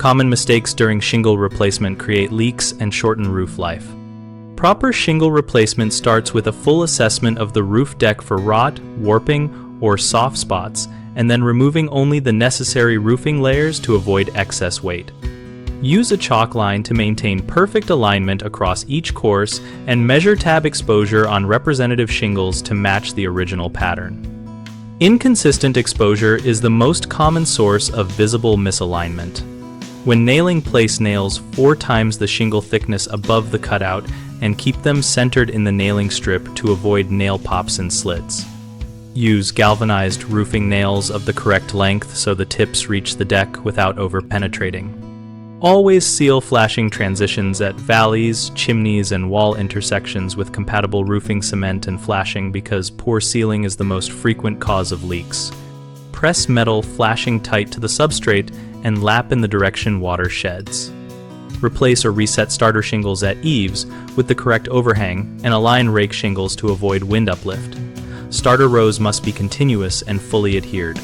Common mistakes during shingle replacement create leaks and shorten roof life. Proper shingle replacement starts with a full assessment of the roof deck for rot, warping, or soft spots, and then removing only the necessary roofing layers to avoid excess weight. Use a chalk line to maintain perfect alignment across each course and measure tab exposure on representative shingles to match the original pattern. Inconsistent exposure is the most common source of visible misalignment. When nailing, place nails 4 times the shingle thickness above the cutout and keep them centered in the nailing strip to avoid nail pops and slits. Use galvanized roofing nails of the correct length so the tips reach the deck without over-penetrating. Always seal flashing transitions at valleys, chimneys, and wall intersections with compatible roofing cement and flashing because poor sealing is the most frequent cause of leaks. Press metal flashing tight to the substrate and lap in the direction water sheds. Replace or reset starter shingles at eaves with the correct overhang and align rake shingles to avoid wind uplift. Starter rows must be continuous and fully adhered.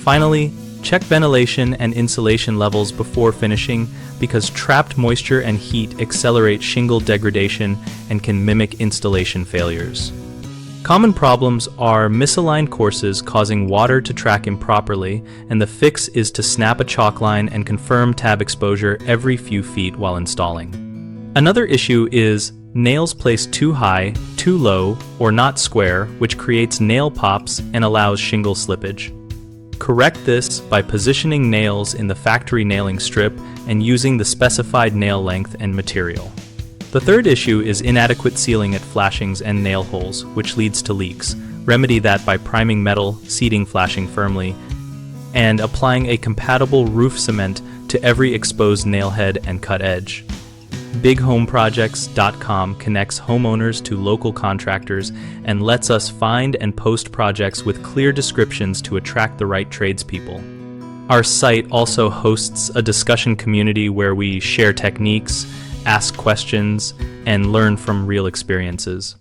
Finally, check ventilation and insulation levels before finishing because trapped moisture and heat accelerate shingle degradation and can mimic installation failures. Common problems are misaligned courses causing water to track improperly, and the fix is to snap a chalk line and confirm tab exposure every few feet while installing. Another issue is nails placed too high, too low, or not square, which creates nail pops and allows shingle slippage. Correct this by positioning nails in the factory nailing strip and using the specified nail length and material. The third issue is inadequate sealing at flashings and nail holes, which leads to leaks. Remedy that by priming metal, seating flashing firmly, and applying a compatible roof cement to every exposed nail head and cut edge. BigHomeProjects.com connects homeowners to local contractors and lets us find and post projects with clear descriptions to attract the right tradespeople. Our site also hosts a discussion community where we share techniques, ask questions, and learn from real experiences.